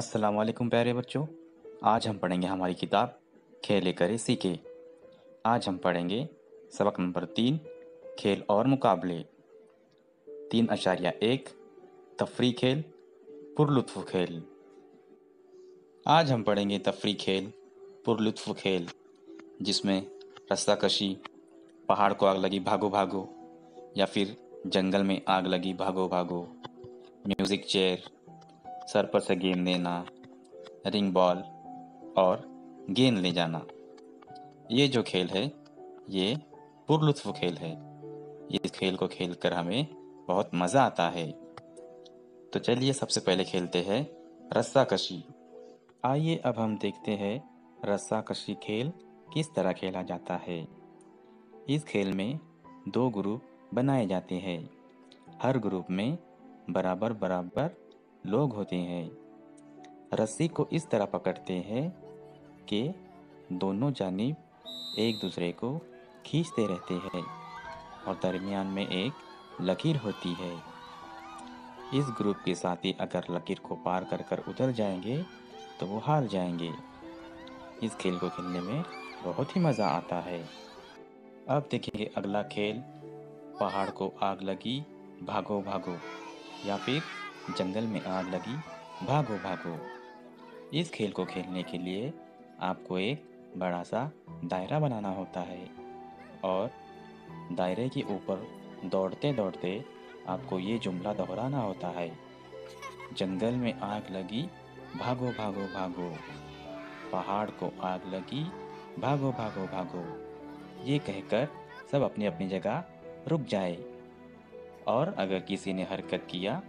अस्सलाम वालेकुम प्यारे बच्चों। आज हम पढ़ेंगे हमारी किताब खेले करे सीखे। आज हम पढ़ेंगे सबक नंबर 3, खेल और मुकाबले। 3.1 तफरी खेल पुरलुत्फ खेल। आज हम पढ़ेंगे तफरी खेल पुरलुत्फ खेल, जिसमें रस्साकशी, पहाड़ को आग लगी भागो भागो, या फिर जंगल में आग लगी भागो भागो, म्यूजिक चेयर, सर पर से गेंद देना, रिंग बॉल और गेंद ले जाना। ये जो खेल है ये पुरलुत्फ खेल है। इस खेल को खेलकर हमें बहुत मज़ा आता है। तो चलिए सबसे पहले खेलते हैं रस्साकशी। आइए अब हम देखते हैं रस्साकशी खेल किस तरह खेला जाता है। इस खेल में 2 ग्रुप बनाए जाते हैं। हर ग्रुप में बराबर बराबर लोग होते हैं। रस्सी को इस तरह पकड़ते हैं कि दोनों जानिब एक दूसरे को खींचते रहते हैं और दरमियान में एक लकीर होती है। इस ग्रुप के साथी अगर लकीर को पार कर कर उतर जाएंगे तो वो हार जाएंगे। इस खेल को खेलने में बहुत ही मज़ा आता है। अब देखेंगे अगला खेल, पहाड़ को आग लगी भागो भागो, या फिर जंगल में आग लगी भागो भागो। इस खेल को खेलने के लिए आपको एक बड़ा सा दायरा बनाना होता है और दायरे के ऊपर दौड़ते दौड़ते आपको ये जुमला दोहराना होता है, जंगल में आग लगी भागो भागो भागो, पहाड़ को आग लगी भागो भागो भागो। ये कहकर सब अपनी अपनी जगह रुक जाए और अगर किसी ने हरकत किया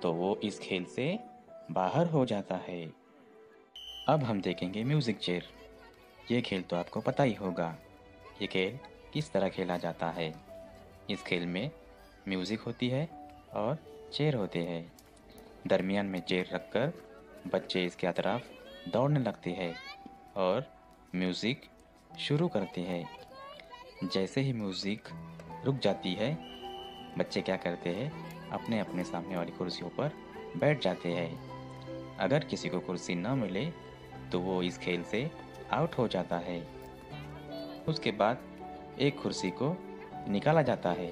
तो वो इस खेल से बाहर हो जाता है। अब हम देखेंगे म्यूज़िक चेयर। ये खेल तो आपको पता ही होगा। ये खेल किस तरह खेला जाता है। इस खेल में म्यूज़िक होती है और चेयर होते हैं। दरमियान में चेयर रखकर बच्चे इसके अतराफ दौड़ने लगते हैं और म्यूज़िक शुरू करते हैं। जैसे ही म्यूज़िक रुक जाती है, बच्चे क्या करते हैं, अपने अपने सामने वाली कुर्सियों पर बैठ जाते हैं। अगर किसी को कुर्सी न मिले तो वो इस खेल से आउट हो जाता है। उसके बाद एक कुर्सी को निकाला जाता है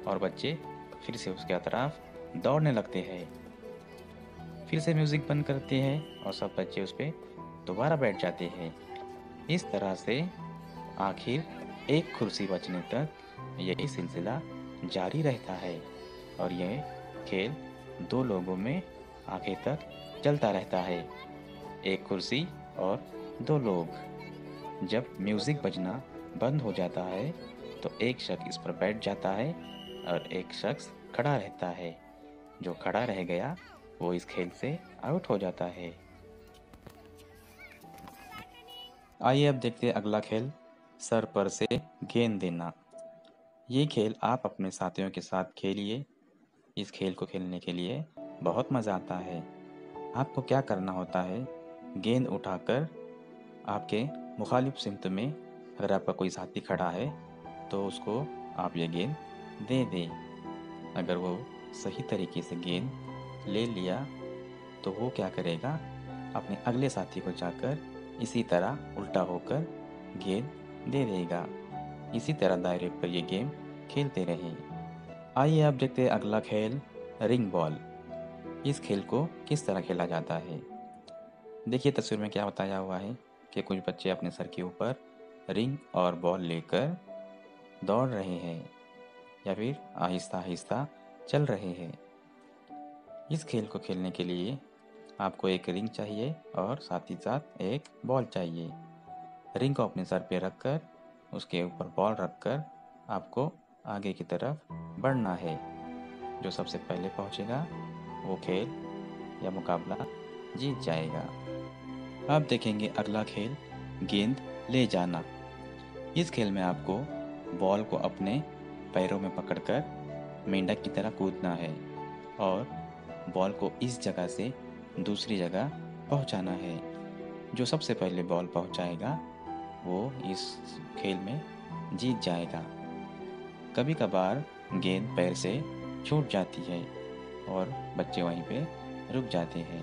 और बच्चे फिर से उसके अतराफ दौड़ने लगते हैं। फिर से म्यूज़िक बंद करते हैं और सब बच्चे उस पर दोबारा बैठ जाते हैं। इस तरह से आखिर एक कुर्सी बचने तक यही सिलसिला जारी रहता है और यह खेल 2 लोगों में आखिर तक चलता रहता है। एक कुर्सी और 2 लोग। जब म्यूज़िक बजना बंद हो जाता है तो एक शख्स इस पर बैठ जाता है और एक शख्स खड़ा रहता है। जो खड़ा रह गया वो इस खेल से आउट हो जाता है। आइए अब देखते हैं अगला खेल, सर पर से गेंद देना। ये खेल आप अपने साथियों के साथ खेलिए। इस खेल को खेलने के लिए बहुत मज़ा आता है। आपको क्या करना होता है, गेंद उठाकर आपके मुखालिफ सिमत में अगर आपका कोई साथी खड़ा है तो उसको आप ये गेंद दे दें। अगर वो सही तरीके से गेंद ले लिया तो वो क्या करेगा, अपने अगले साथी को जाकर इसी तरह उल्टा होकर गेंद दे देगा। इसी तरह दायरे पर ये गेम खेलते रहें। आइए अब देखते हैं अगला खेल, रिंग बॉल। इस खेल को किस तरह खेला जाता है। देखिए तस्वीर में क्या बताया हुआ है कि कुछ बच्चे अपने सर के ऊपर रिंग और बॉल लेकर दौड़ रहे हैं या फिर आहिस्ता आहिस्ता चल रहे हैं। इस खेल को खेलने के लिए आपको एक रिंग चाहिए और साथ ही साथ एक बॉल चाहिए। रिंग को अपने सर पे रखकर उसके ऊपर बॉल रखकर आपको आगे की तरफ बढ़ना है। जो सबसे पहले पहुंचेगा वो खेल या मुकाबला जीत जाएगा। अब देखेंगे अगला खेल, गेंद ले जाना। इस खेल में आपको बॉल को अपने पैरों में पकड़कर मेंढक की तरह कूदना है और बॉल को इस जगह से दूसरी जगह पहुंचाना है। जो सबसे पहले बॉल पहुंचाएगा वो इस खेल में जीत जाएगा। कभी कभार गेंद पैर से छूट जाती है और बच्चे वहीं पे रुक जाते हैं।